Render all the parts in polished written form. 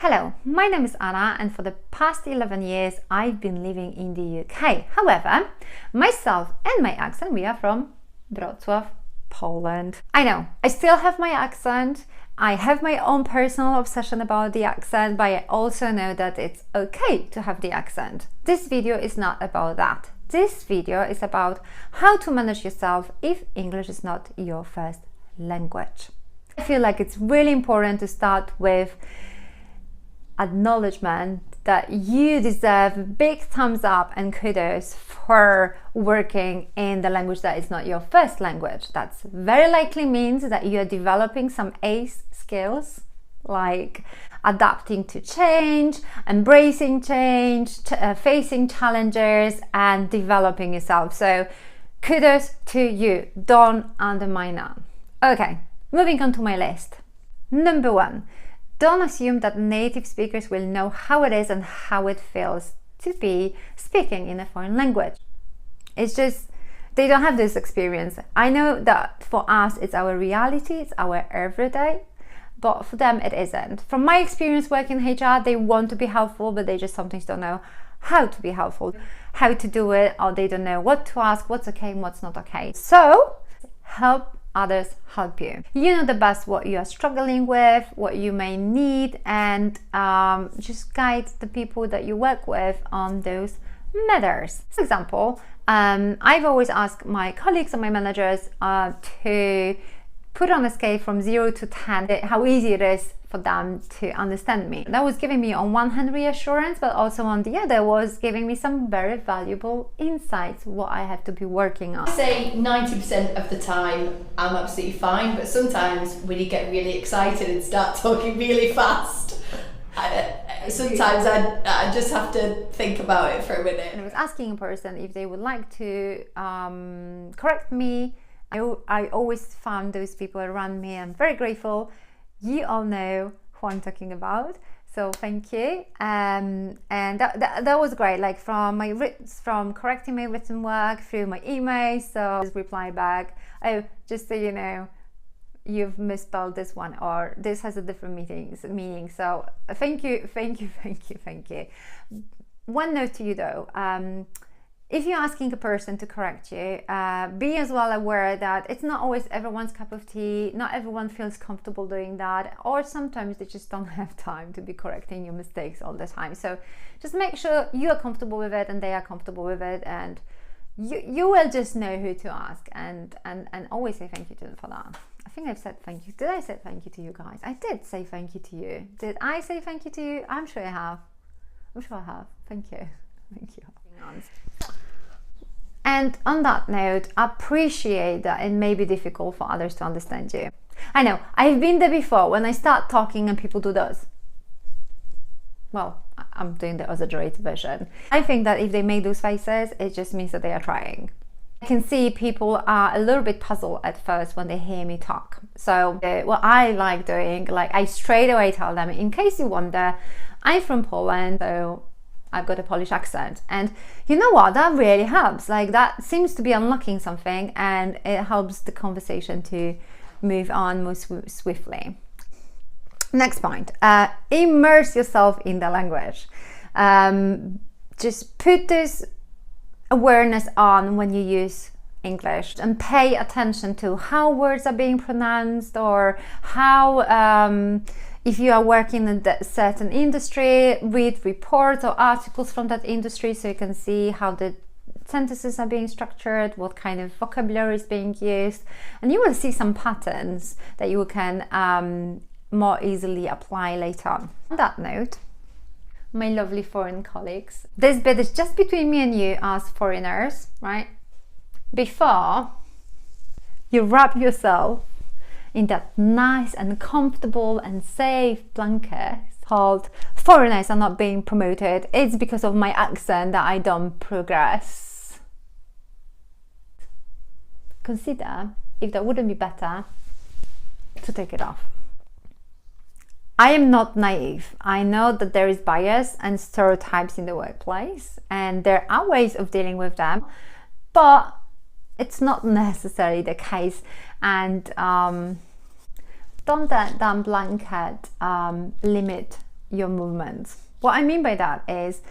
Hello, my name is Anna and for the past 11 years I've been living in the UK. However, myself and my accent, we are from Wrocław, Poland. I know, I still have my accent. I have my own personal obsession about the accent, but I also know that it's okay to have the accent. This video is not about that. This video is about how to manage yourself if English is not your first language. I feel like it's really important to start with acknowledgement that you deserve big thumbs up and kudos for working in the language that is not your first language. That very likely means that you are developing some ACE skills like adapting to change, embracing change, facing challenges and developing yourself. So kudos to you, don't undermine that. Okay, moving on to my list. Number 1. Don't assume that native speakers will know how it is and how it feels to be speaking in a foreign language. It's just, they don't have this experience. I know that for us, it's our reality, it's our everyday, but for them, it isn't. From my experience working in HR, they want to be helpful, but they just sometimes don't know how to be helpful, how to do it, or they don't know what to ask, what's okay and what's not okay. So, help others help you. You know the best what you are struggling with, what you may need, and just guide the people that you work with on those matters. For example, I've always asked my colleagues and my managers to put on a scale from 0 to 10 how easy it is for them to understand me. That was giving me on one hand reassurance, but also on the other was giving me some very valuable insights what I have to be working on. I say 90% of the time I'm absolutely fine, but sometimes when you get really excited and start talking really fast, sometimes I just have to think about it for a minute. And I was asking a person if they would like to correct me. I always found those people around me. I'm very grateful. You all know who I'm talking about, so thank you. And that was great. Like from correcting my written work through my emails, so just reply back. Oh, just so you know, you've misspelled this one, or this has a different meaning. So thank you. One note to you though. If you're asking a person to correct you, be as well aware that it's not always everyone's cup of tea. Not everyone feels comfortable doing that, or sometimes they just don't have time to be correcting your mistakes all the time. So just make sure you are comfortable with it and they are comfortable with it, and you will just know who to ask, and always say thank you to them for that. I think I've said thank you. Did I say thank you to you guys? I did say thank you to you. Did I say thank you to you? I'm sure I have. Thank you. And on that note, appreciate that it may be difficult for others to understand you. I know, I've been there before when I start talking and people do those. Well, I'm doing the exaggerated version. I think that if they make those faces, it just means that they are trying. I can see people are a little bit puzzled at first when they hear me talk. So what I like doing, like I straight away tell them, in case you wonder, I'm from Poland, so I've got a Polish accent, and you know what, that really helps. Like that seems to be unlocking something, and it helps the conversation to move on more swiftly. Next point, immerse yourself in the language. Just put this awareness on when you use English and pay attention to how words are being pronounced, or how if you are working in a certain industry, read reports or articles from that industry so you can see how the sentences are being structured, what kind of vocabulary is being used, and you will see some patterns that you can more easily apply later on. On that note, my lovely foreign colleagues, this bit is just between me and you as foreigners, right? Before you wrap yourself in that nice and comfortable and safe blanket called foreigners are not being promoted, it's because of my accent that I don't progress. Consider if that wouldn't be better to take it off. I am not naive. I know that there is bias and stereotypes in the workplace, and there are ways of dealing with them, but it's not necessarily the case. And don't let that blanket limit your movements. What I mean by that is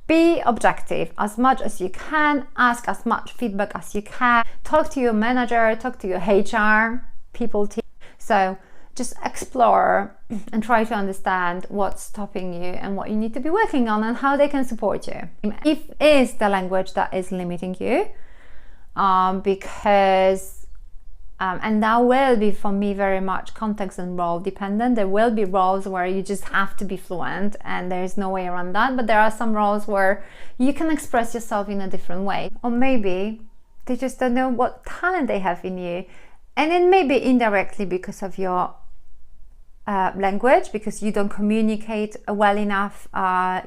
be objective as much as you can, ask as much feedback as you can, talk to your manager, talk to your HR, people team. So just explore and try to understand what's stopping you and what you need to be working on and how they can support you. If it is the language that is limiting you, and that will be for me very much context and role dependent. There will be roles where you just have to be fluent and there's no way around that, but there are some roles where you can express yourself in a different way, or maybe they just don't know what talent they have in you, and it may be indirectly because of your language, because you don't communicate well enough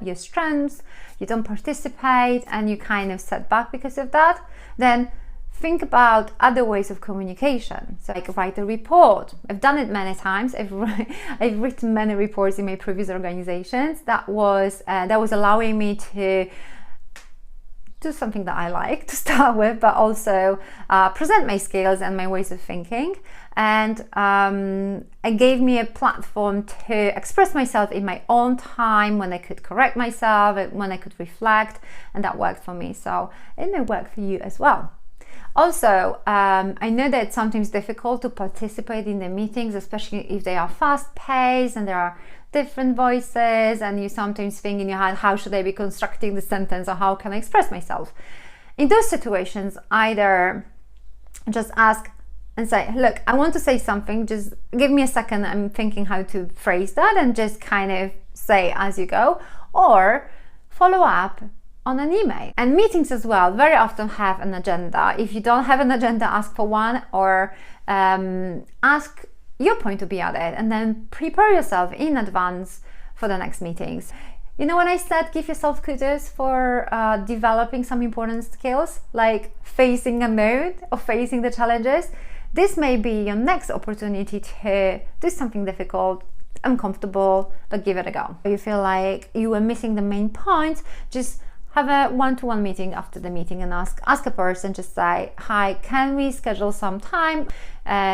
your strengths, you don't participate, and you kind of set back because of that. Then think about other ways of communication. So like write a report. I've done it many times. I've written many reports in my previous organizations. That was allowing me to do something that I like to start with, but also present my skills and my ways of thinking. And it gave me a platform to express myself in my own time, when I could correct myself, when I could reflect, and that worked for me. So it may work for you as well. Also, I know that it's sometimes difficult to participate in the meetings, especially if they are fast-paced and there are different voices, and you sometimes think in your head, how should I be constructing the sentence, or how can I express myself? In those situations, either just ask and say, look, I want to say something, just give me a second, I'm thinking how to phrase that, and just kind of say as you go, or follow up on an email. And meetings as well very often have an agenda. If you don't have an agenda, ask for one, or ask your point to be added, and then prepare yourself in advance for the next meetings. You know, when I said give yourself kudos for developing some important skills like facing a mood or facing the challenges, this may be your next opportunity to do something difficult, uncomfortable, but give it a go. If you feel like you were missing the main point, just have a one-to-one meeting after the meeting and ask a person, just say, hi, can we schedule some time?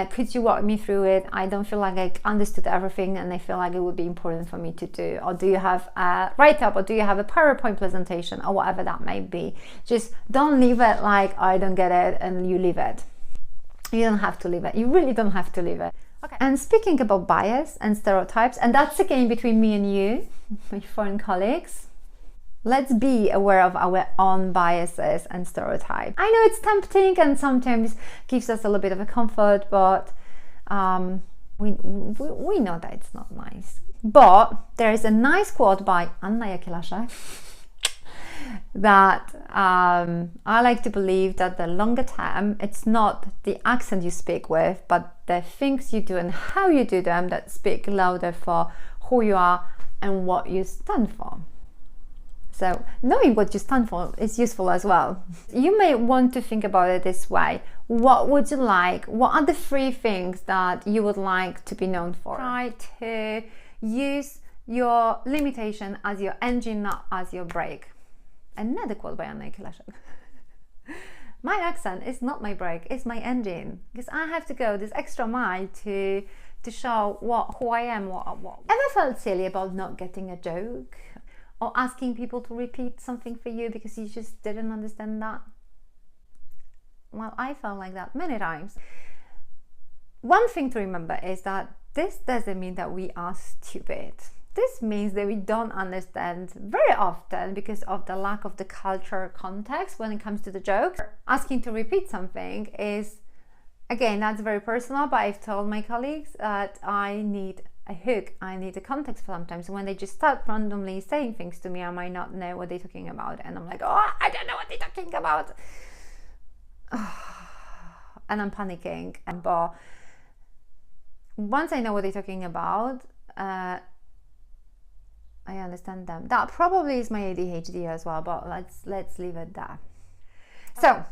Could you walk me through it? I don't feel like I understood everything and I feel like it would be important for me to do. Or do you have a write-up, or do you have a PowerPoint presentation, or whatever that may be? Just don't leave it like, I don't get it, and you leave it. You don't have to leave it. You really don't have to leave it. Okay. And speaking about bias and stereotypes, and that's again between me and you, my foreign colleagues, let's be aware of our own biases and stereotypes. I know it's tempting and sometimes gives us a little bit of a comfort, but we know that it's not nice. But there is a nice quote by Anna Jakilasek that I like to believe that the longer term, it's not the accent you speak with, but the things you do and how you do them that speak louder for who you are and what you stand for. So knowing what you stand for is useful as well. You may want to think about it this way. What would you like? What are the 3 things that you would like to be known for? Try to use your limitation as your engine, not as your brake. Another quote by Anna Jakilasek. My accent is not my brake, it's my engine. Because I have to go this extra mile to show who I am. Ever felt silly about not getting a joke? Or asking people to repeat something for you because you just didn't understand that? Well, I felt like that many times. One thing to remember is that this doesn't mean that we are stupid. This means that we don't understand very often because of the lack of the culture context when it comes to the jokes. Asking to repeat something is, again, that's very personal, but I've told my colleagues that I need a hook, I need a context sometimes. When they just start randomly saying things to me, I might not know what they're talking about, and I'm like, oh, I don't know what they're talking about. And I'm panicking. But once I know what they're talking about, I understand them. That probably is my ADHD as well, but let's leave it there. So,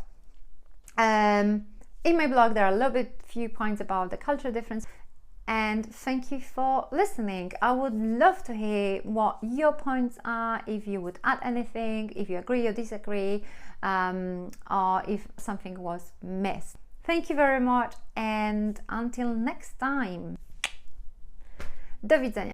in my blog, there are few points about the culture difference. And thank you for listening. I would love to hear what your points are, if you would add anything, if you agree or disagree, or if something was missed. Thank you very much, and until next time. Do widzenia.